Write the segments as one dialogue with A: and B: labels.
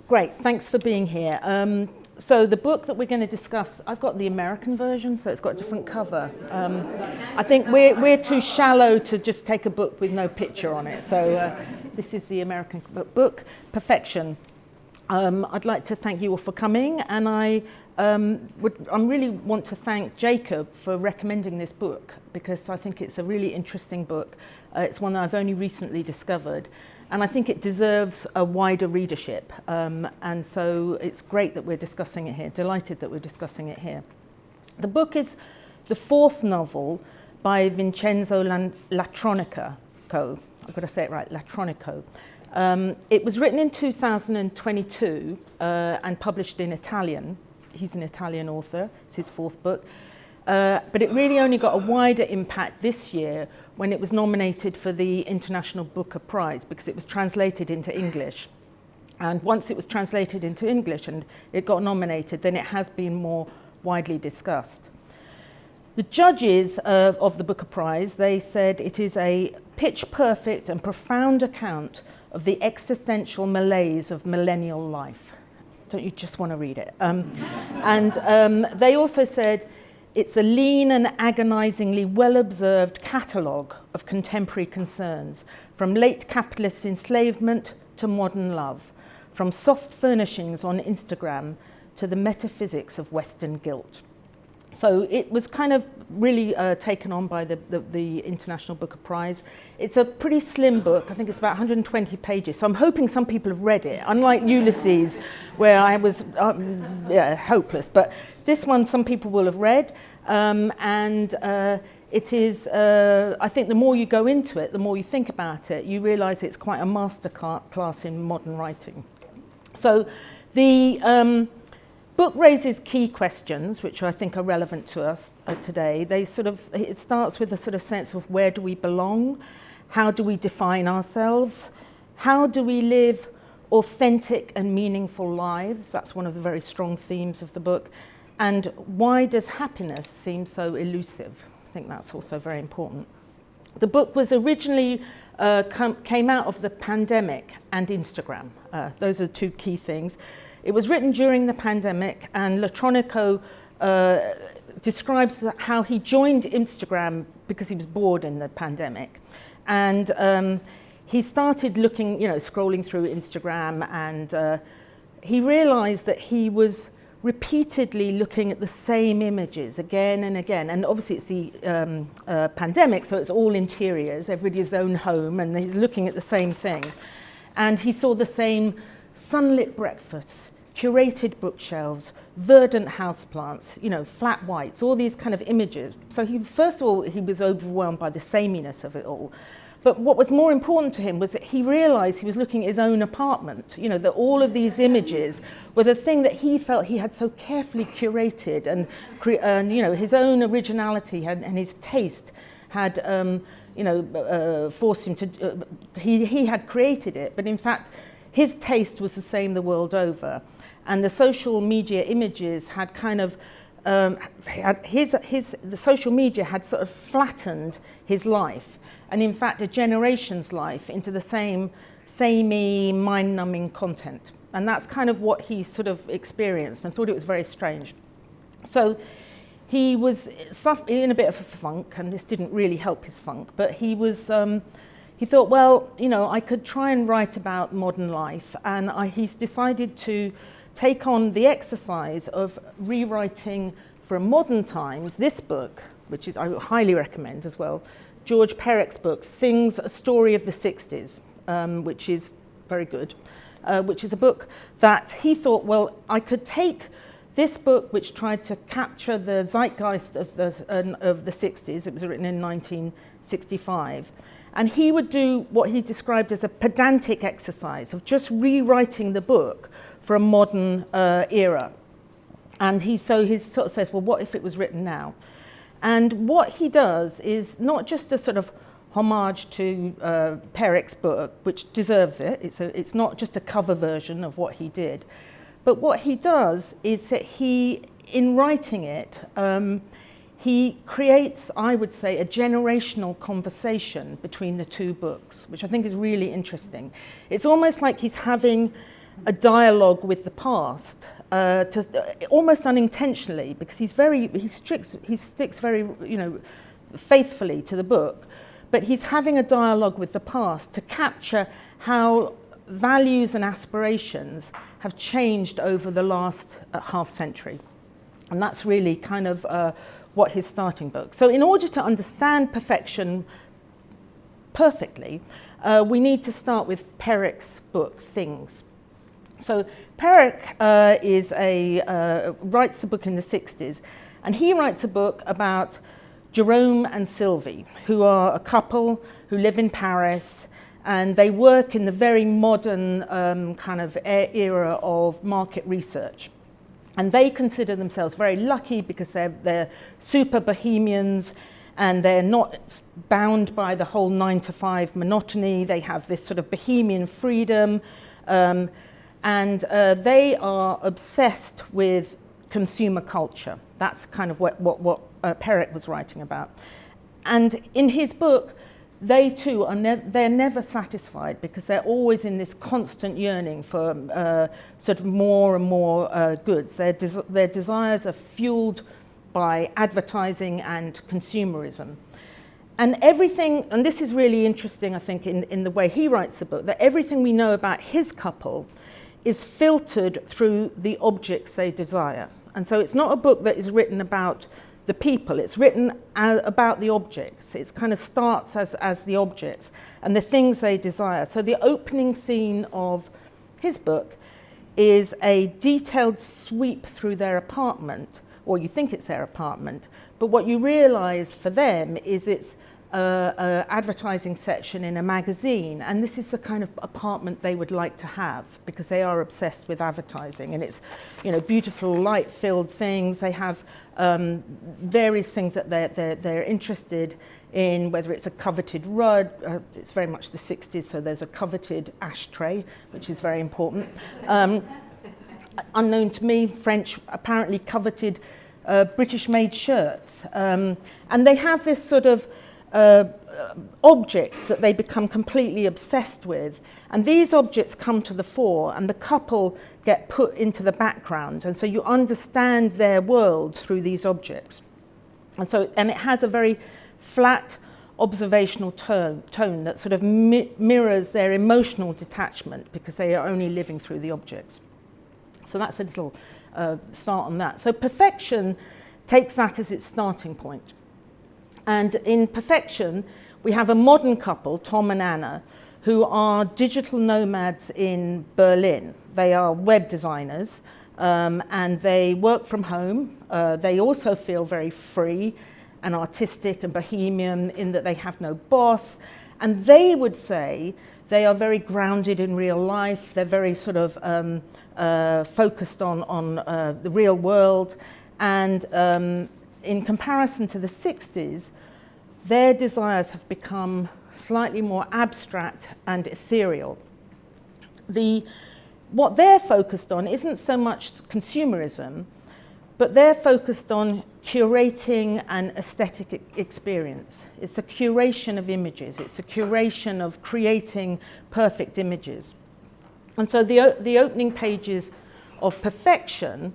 A: Great, thanks for being here. So the book that we're going to discuss, I've got the American version, so it's got a different cover. I think we're too shallow to just take a book with no picture on it. So this is the American book, Perfection. I'd like to thank you all for coming, and I really want to thank Jacob for recommending this book, because I think it's a really interesting book. It's one that I've only recently discovered, and I think it deserves a wider readership. And so it's great that we're discussing it here, delighted that we're discussing it here. The book is the fourth novel by Vincenzo Latronico. I've got to say it right, Latronico. It was written in 2022 and published in Italian. He's an Italian author, it's his fourth book. But it really only got a wider impact this year when it was nominated for the International Booker Prize, because it was translated into English. And once it was translated into English and it got nominated, then it has been more widely discussed. The judges of the Booker Prize, they said it is a pitch-perfect and profound account of the existential malaise of millennial life. Don't you just want to read it? They also said it's a lean and agonizingly well-observed catalogue of contemporary concerns, from late capitalist enslavement to modern love, from soft furnishings on Instagram to the metaphysics of Western guilt. So it was kind of really taken on by the International Booker Prize. It's a pretty slim book. I think it's about 120 pages. So I'm hoping some people have read it, unlike Ulysses, where I was hopeless. But this one, some people will have read. It is, I think the more you go into it, the more you think about it, you realise it's quite a master class in modern writing. So the book raises key questions, which I think are relevant to us today. It starts with a sort of sense of where do we belong? How do we define ourselves? How do we live authentic and meaningful lives? That's one of the very strong themes of the book. And why does happiness seem so elusive? I think that's also very important. The book was originally came out of the pandemic and Instagram. Those are two key things. It was written during the pandemic, and Latronico describes how he joined Instagram because he was bored in the pandemic. And he started looking, scrolling through Instagram, and he realized that he was repeatedly looking at the same images again and again. And obviously it's the pandemic, so it's all interiors, everybody's own home, and he's looking at the same thing. And he saw the same sunlit breakfasts, curated bookshelves, verdant houseplants, flat whites, all these kind of images. So first of all, he was overwhelmed by the sameness of it all. But what was more important to him was that he realized he was looking at his own apartment, that all of these images were the thing that he felt he had so carefully curated, and his own originality and his taste had, forced him to, he had created it, but in fact, his taste was the same the world over. And the social media images had kind of, the social media had sort of flattened his life, and in fact a generation's life, into the samey, mind-numbing content. And that's kind of what he sort of experienced and thought it was very strange. So he was in a bit of a funk, and this didn't really help his funk, but he was, he thought, well, I could try and write about modern life, and he's decided to take on the exercise of rewriting for modern times this book, which is, I highly recommend as well, Georges Perec's book, Things, A Story of the Sixties, which is very good, which is a book that he thought, well, I could take this book, which tried to capture the zeitgeist of the 60s, it was written in 1965, and he would do what he described as a pedantic exercise of just rewriting the book for a modern era. And he sort of says, well, what if it was written now? And what he does is not just a sort of homage to Perec's book, which deserves it. It's not just a cover version of what he did. But what he does is that in writing it, he creates, I would say, a generational conversation between the two books, which I think is really interesting. It's almost like he's having a dialogue with the past, almost unintentionally, because he sticks very, faithfully to the book, but he's having a dialogue with the past to capture how values and aspirations have changed over the last half century. And that's really kind of what his starting book. So in order to understand perfection perfectly, we need to start with Perec's book, Things. So Perec writes a book in the 60s, and he writes a book about Jerome and Sylvie, who are a couple who live in Paris, and they work in the very modern kind of era of market research. And they consider themselves very lucky because they're super bohemians, and they're not bound by the whole 9-to-5 monotony. They have this sort of bohemian freedom, and they are obsessed with consumer culture. That's kind of what Perec was writing about. And in his book, they too they're never satisfied, because they're always in this constant yearning for sort of more and more goods. Their desires are fueled by advertising and consumerism. And everything, and this is really interesting, I think, in the way he writes the book, that everything we know about his couple is filtered through the objects they desire. And so it's not a book that is written about the people, it's written about the objects. It kind of starts as the objects and the things they desire. So the opening scene of his book is a detailed sweep through their apartment, or you think it's their apartment, but what you realize for them is it's an advertising section in a magazine, and this is the kind of apartment they would like to have, because they are obsessed with advertising. And it's, beautiful light-filled things. They have various things that they're interested in, whether it's a coveted rug. It's very much the 60s, so there's a coveted ashtray, which is very important. Unknown to me, French apparently coveted British-made shirts. And they have this sort of objects that they become completely obsessed with, and these objects come to the fore and the couple get put into the background, and so you understand their world through these objects. And it has a very flat observational tone that sort of mirrors their emotional detachment, because they are only living through the objects. So that's a little start on that. So Perfection takes that as its starting point. And in Perfection, we have a modern couple, Tom and Anna, who are digital nomads in Berlin. They are web designers, and they work from home. They also feel very free and artistic and bohemian in that they have no boss. And they would say they are very grounded in real life. They're very sort of focused on the real world. And in comparison to the 60s, their desires have become slightly more abstract and ethereal. What they're focused on isn't so much consumerism, but they're focused on curating an aesthetic experience. It's a curation of images. It's a curation of creating perfect images. And so the opening pages of Perfection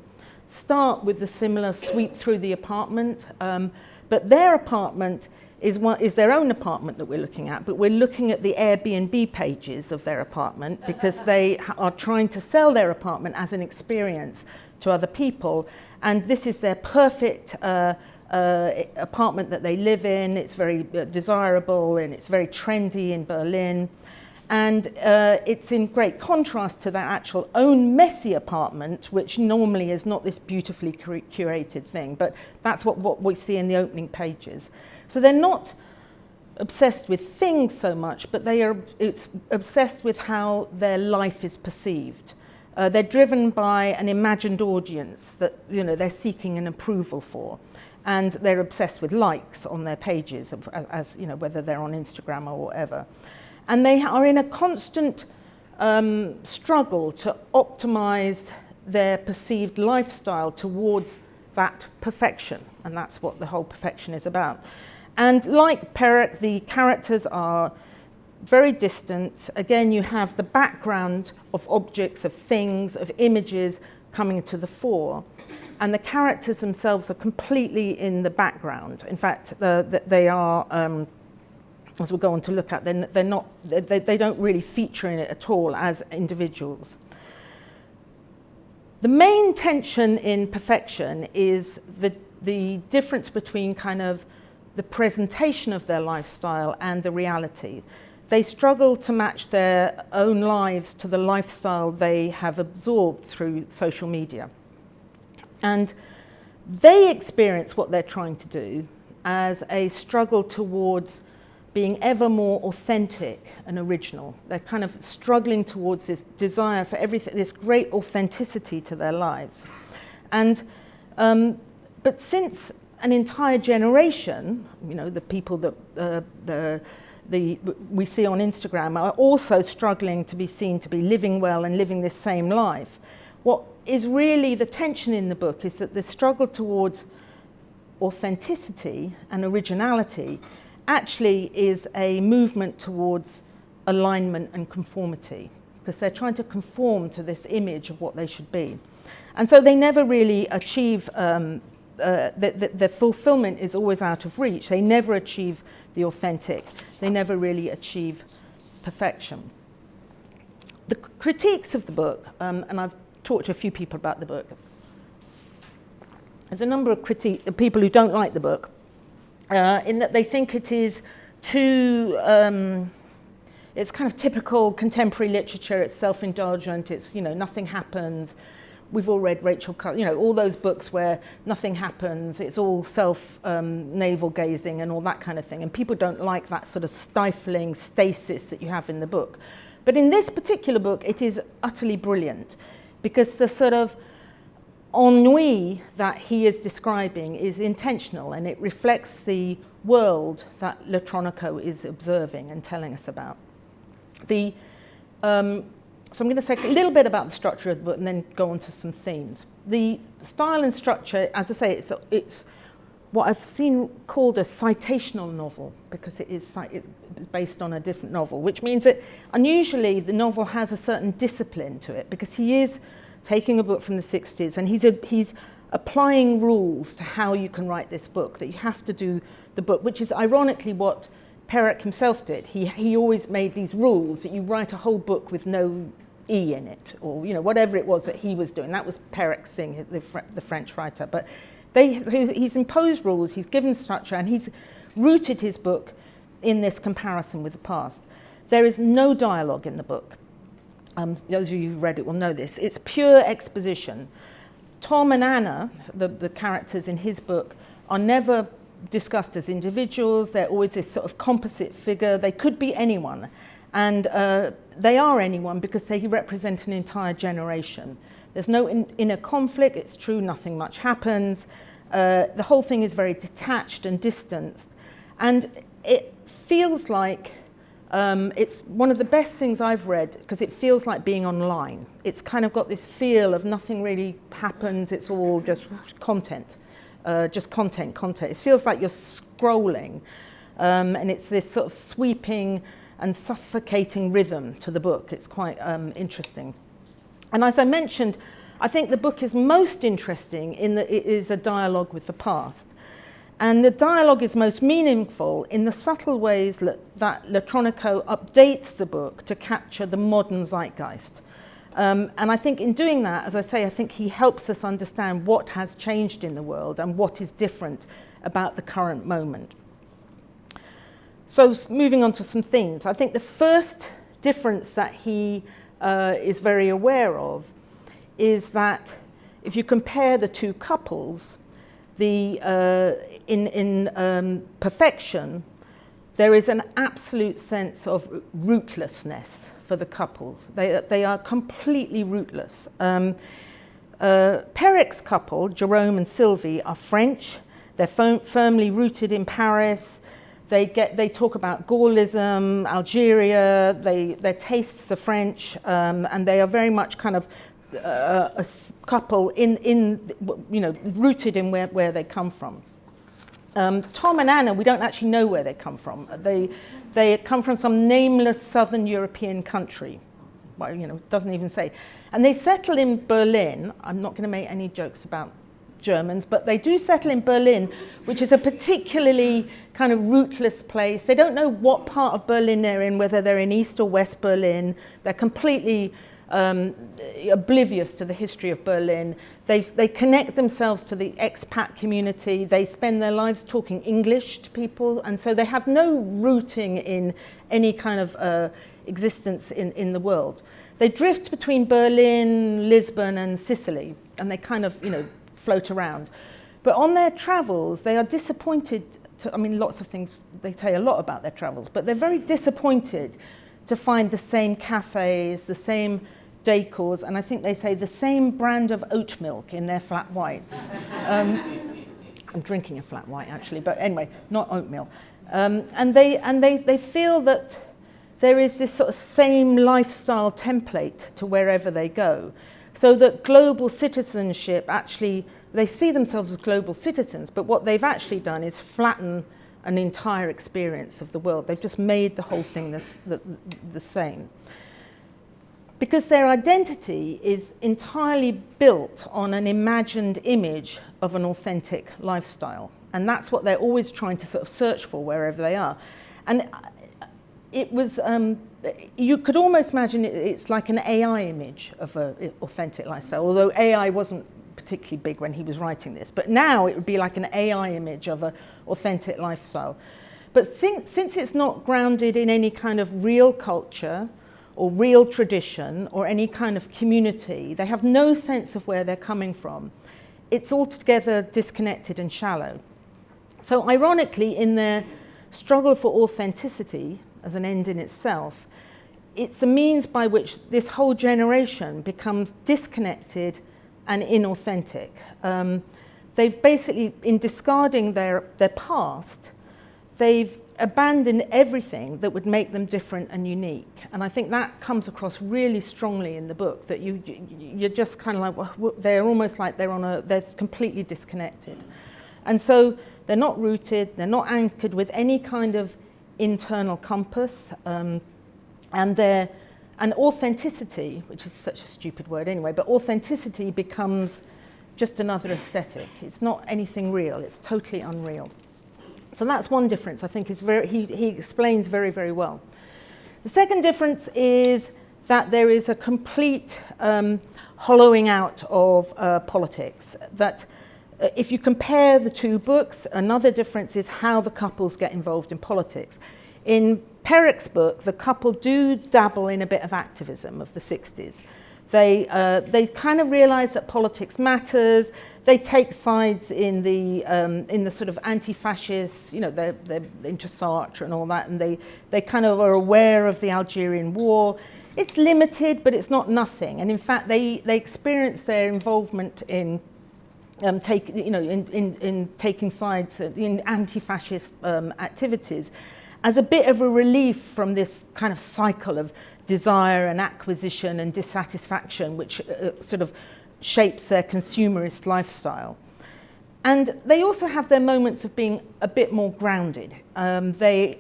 A: start with the similar sweep through the apartment, but their apartment is their own apartment that we're looking at, but we're looking at the Airbnb pages of their apartment, because they are trying to sell their apartment as an experience to other people. And this is their perfect apartment that they live in. It's very desirable, and it's very trendy in Berlin. And it's in great contrast to their actual own messy apartment, which normally is not this beautifully curated thing, but that's what we see in the opening pages. So they're not obsessed with things so much, but it's obsessed with how their life is perceived. They're driven by an imagined audience that they're seeking an approval for, and they're obsessed with likes on their pages, as whether they're on Instagram or whatever. And they are in a constant struggle to optimize their perceived lifestyle towards that perfection, and that's what the whole Perfection is about. And like Perec, the characters are very distant. Again, you have the background of objects, of things, of images coming to the fore. And the characters themselves are completely in the background. In fact, they are, as we'll go on to look at, they don't really feature in it at all as individuals. The main tension in Perfection is the difference between kind of the presentation of their lifestyle and the reality. They struggle to match their own lives to the lifestyle they have absorbed through social media. And they experience what they're trying to do as a struggle towards being ever more authentic and original. They're kind of struggling towards this desire for everything, this great authenticity to their lives. And but since an entire generation, you know, the people that we see on Instagram are also struggling to be seen to be living well and living this same life. What is really the tension in the book is that the struggle towards authenticity and originality actually is a movement towards alignment and conformity, because they're trying to conform to this image of what they should be. And so they never really achieve, the fulfillment is always out of reach. They never achieve the authentic. They never really achieve perfection. The critiques of the book, and I've talked to a few people about the book. There's a number of people who don't like the book, in that they think it is too, it's kind of typical contemporary literature. It's self-indulgent. It's, you know, nothing happens. We've all read Rachel Cusk, you know, all those books where nothing happens. It's all navel gazing and all that kind of thing. And people don't like that sort of stifling stasis that you have in the book. But in this particular book, it is utterly brilliant, because the sort of ennui that he is describing is intentional, and it reflects the world that Latronico is observing and telling us about. So I'm going to say a little bit about the structure of the book and then go on to some themes. The style and structure, as I say, it's what I've seen called a citational novel, because it's based on a different novel, which means that unusually the novel has a certain discipline to it, because he is taking a book from the 60s and he's applying rules to how you can write this book, that you have to do the book, which is ironically what Perec himself did. He always made these rules that you write a whole book with no E in it, or, you know, whatever it was that he was doing. That was Perec's thing, the French writer. But he's imposed rules, he's given structure, and he's rooted his book in this comparison with the past. There is no dialogue in the book. Those of you who read it will know this. It's pure exposition. Tom and Anna, the characters in his book, are never discussed as individuals. They're always this sort of composite figure. They could be anyone. And they are anyone because they represent an entire generation. There's no inner conflict. It's true, nothing much happens. The whole thing is very detached and distanced. And it feels like it's one of the best things I've read, because it feels like being online. It's kind of got this feel of nothing really happens. It's all just content. Content. It feels like you're scrolling, and it's this sort of sweeping and suffocating rhythm to the book. It's quite interesting. And as I mentioned, I think the book is most interesting in that it is a dialogue with the past. And the dialogue is most meaningful in the subtle ways that Latronico updates the book to capture the modern zeitgeist. And I think in doing that, as I say, I think he helps us understand what has changed in the world and what is different about the current moment. So moving on to some themes, I think the first difference that he is very aware of is that if you compare the two couples, in Perfection, there is an absolute sense of rootlessness for the couples. They are completely rootless. Perec's couple, Jerome and Sylvie, are French. They're firmly rooted in Paris. They talk about Gaullism, Algeria. Their tastes are French, and they are very much kind of a couple in rooted in where they come from. Tom and Anna, we don't actually know where they come from. They come from some nameless southern European country. Well, you know, it doesn't even say. And they settle in Berlin. I'm not going to make any jokes about Germans, but they do settle in Berlin, which is a particularly kind of rootless place. They don't know what part of Berlin they're in, whether they're in East or West Berlin. They're completely oblivious to the history of Berlin. They connect themselves to the expat community. They spend their lives talking English to people, and so they have no rooting in any kind of existence in the world. They drift between Berlin, Lisbon, and Sicily, and they kind of, you know, float around. But on their travels, they are disappointed I mean, lots of things, they tell you a lot about their travels, but they're very disappointed to find the same cafes, the same decors, and I think they say the same brand of oat milk in their flat whites. I'm drinking a flat white actually, but anyway, not oatmeal. And they feel that there is this sort of same lifestyle template to wherever they go. So that global citizenship actually, they see themselves as global citizens, but what they've actually done is flatten an entire experience of the world. They've just made the whole thing the same. Because their identity is entirely built on an imagined image of an authentic lifestyle. And that's what they're always trying to sort of search for wherever they are. And it was, you could almost imagine it's like an AI image of an authentic lifestyle, although AI wasn't particularly big when he was writing this. But now it would be like an AI image of an authentic lifestyle. But since it's not grounded in any kind of real culture, or real tradition, or any kind of community, they have no sense of where they're coming from. It's altogether disconnected and shallow. So ironically, in their struggle for authenticity as an end in itself, it's a means by which this whole generation becomes disconnected and inauthentic. They've basically, in discarding their past, they've abandon everything that would make them different and unique. And I think that comes across really strongly in the book, that you're just kind of like, well, they're almost like they're completely disconnected. And so they're not rooted, they're not anchored with any kind of internal compass, and authenticity, which is such a stupid word anyway, but authenticity becomes just another aesthetic. It's not anything real, it's totally unreal. So that's one difference, I think, he explains very, very well. The second difference is that there is a complete hollowing out of politics. That if you compare the two books, another difference is how the couples get involved in politics. In Perec's book, the couple do dabble in a bit of activism of the 60s. They kind of realize that politics matters. They take sides in the sort of anti-fascist, you know, they're into Sartre and all that, and they kind of are aware of the Algerian war. It's limited, but it's not nothing. And in fact, they experience their involvement in taking sides in anti-fascist activities as a bit of a relief from this kind of cycle of desire and acquisition and dissatisfaction, which sort of shapes their consumerist lifestyle. And they also have their moments of being a bit more grounded. They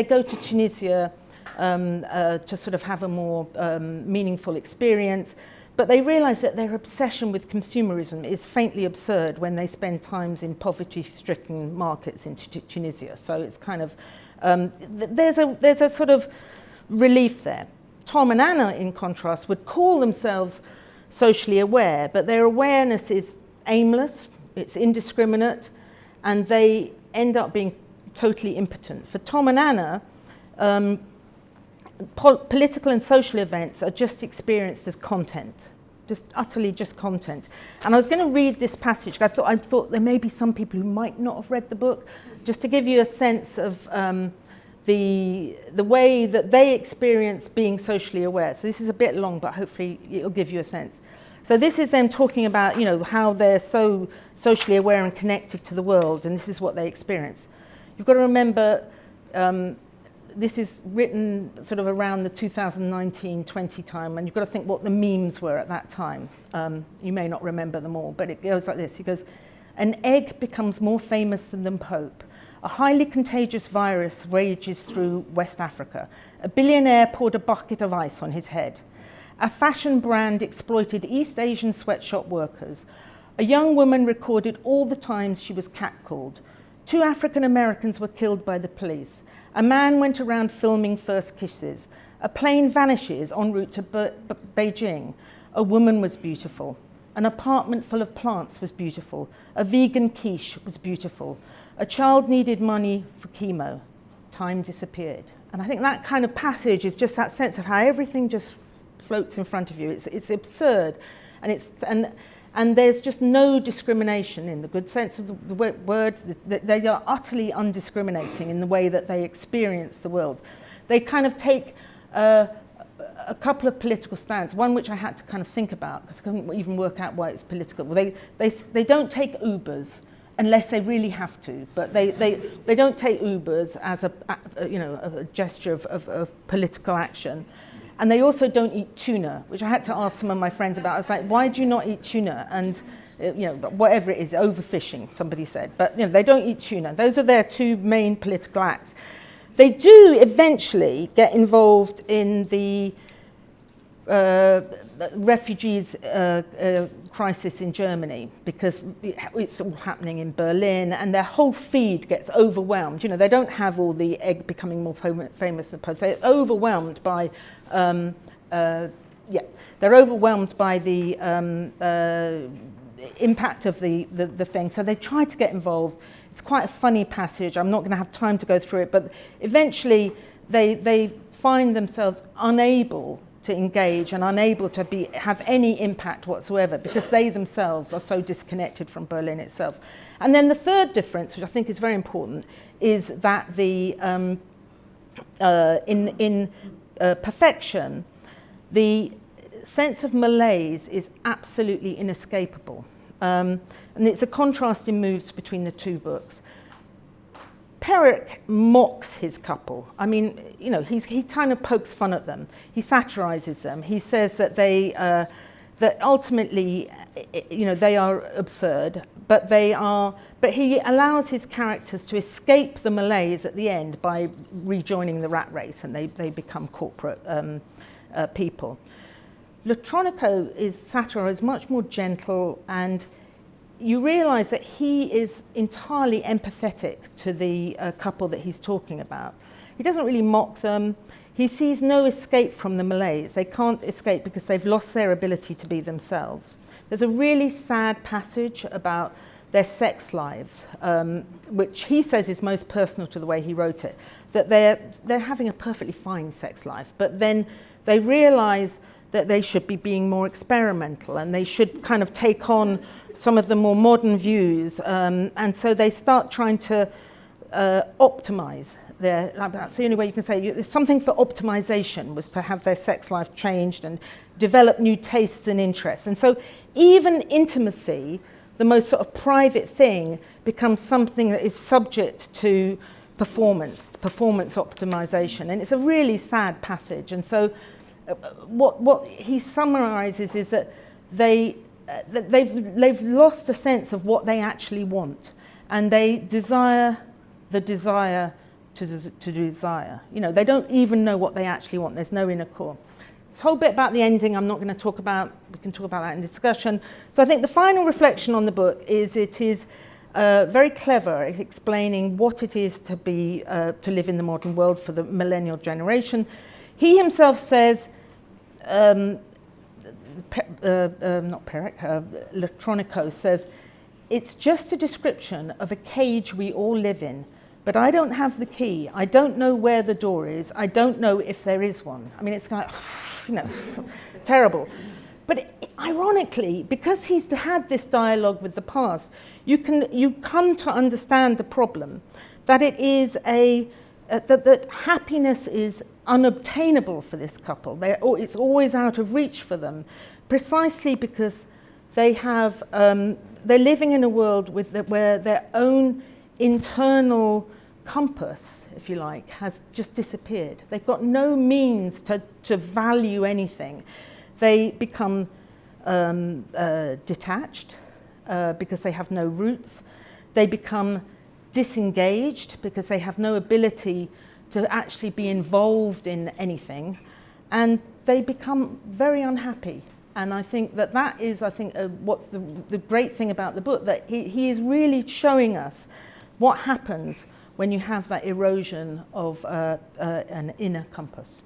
A: go to Tunisia to sort of have a more meaningful experience, but they realize that their obsession with consumerism is faintly absurd when they spend times in poverty-stricken markets in Tunisia. So it's kind of, there's a sort of relief there. Tom and Anna, in contrast, would call themselves socially aware, but their awareness is aimless, it's indiscriminate, and they end up being totally impotent. For Tom and Anna, political and social events are just experienced as content, just utterly just content. And I was going to read this passage. I thought there may be some people who might not have read the book, just to give you a sense of the way that they experience being socially aware. So this is a bit long, but hopefully it'll give you a sense. So this is them talking about, you know, how they're so socially aware and connected to the world, and this is what they experience. You've got to remember, this is written sort of around the 2019-20 time, and you've got to think what the memes were at that time. You may not remember them all, but it goes like this. He goes, An egg becomes more famous than the Pope. A highly contagious virus rages through West Africa. A billionaire poured a bucket of ice on his head. A fashion brand exploited East Asian sweatshop workers. A young woman recorded all the times she was catcalled. 2 African Americans were killed by the police. A man went around filming first kisses. A plane vanishes en route to Beijing. A woman was beautiful. An apartment full of plants was beautiful. A vegan quiche was beautiful. A child needed money for chemo. Time disappeared. And I think that kind of passage is just that sense of how everything just floats in front of you. It's absurd, and there's just no discrimination in the good sense of the word. They are utterly undiscriminating in the way that they experience the world. They kind of take a couple of political stands, one which I had to kind of think about because I couldn't even work out why it's political. Well, they don't take Ubers unless they really have to, but they don't take Ubers as a gesture of political action. And they also don't eat tuna, which I had to ask some of my friends about. I was like, why do you not eat tuna? And whatever it is, overfishing, somebody said. But they don't eat tuna. Those are their 2 main political acts. They do eventually get involved in the refugees crisis in Germany, because it's all happening in Berlin, and their whole feed gets overwhelmed. They don't have all the egg becoming more famous than Pope. They're overwhelmed by they're overwhelmed by the impact of the thing. So they try to get involved. It's quite a funny passage. I'm not going to have time to go through it, but eventually they find themselves unable to engage and unable to have any impact whatsoever because they themselves are so disconnected from Berlin itself. And then the third difference, which I think is very important, is that in Perfection, the sense of malaise is absolutely inescapable. And it's a contrast in moves between the 2 books. Perec mocks his couple. I mean, he kind of pokes fun at them. He satirizes them. He says that that ultimately, they are absurd, but he allows his characters to escape the malaise at the end by rejoining the rat race, and they become corporate people. Latronico's satire is much more gentle, and you realize that he is entirely empathetic to the couple that he's talking about. He doesn't really mock them. He sees no escape from the malaise. They can't escape because they've lost their ability to be themselves. There's a really sad passage about their sex lives, which he says is most personal to the way he wrote it, that they're having a perfectly fine sex life, but then they realize that they should be being more experimental and they should kind of take on some of the more modern views, and so they start trying to optimize that's the only way you can say there's something for optimization, was to have their sex life changed and develop new tastes and interests. And so even intimacy, the most sort of private thing, becomes something that is subject to performance optimization, and it's a really sad passage. And so what he summarizes is that they've lost a sense of what they actually want, and they desire the desire to desire. They don't even know what they actually want. There's no inner core. This whole bit about the ending I'm not going to talk about. We can talk about that in discussion. So I think the final reflection on the book is it is very clever at explaining what it is to live in the modern world for the millennial generation. He himself says, Latronico says, it's just a description of a cage we all live in, but I don't have the key. I don't know where the door is. I don't know if there is one. I mean, it's kind of, terrible. But ironically, because he's had this dialogue with the past, you come to understand the problem, that it is that happiness is unobtainable for this couple. It's always out of reach for them, precisely because they're living in a world where their own internal compass, if you like, has just disappeared. They've got no means to value anything. They become detached. because they have no roots. They become disengaged because they have no ability to actually be involved in anything, and they become very unhappy. And I think that is, what's the great thing about the book, that he is really showing us what happens when you have that erosion of an inner compass.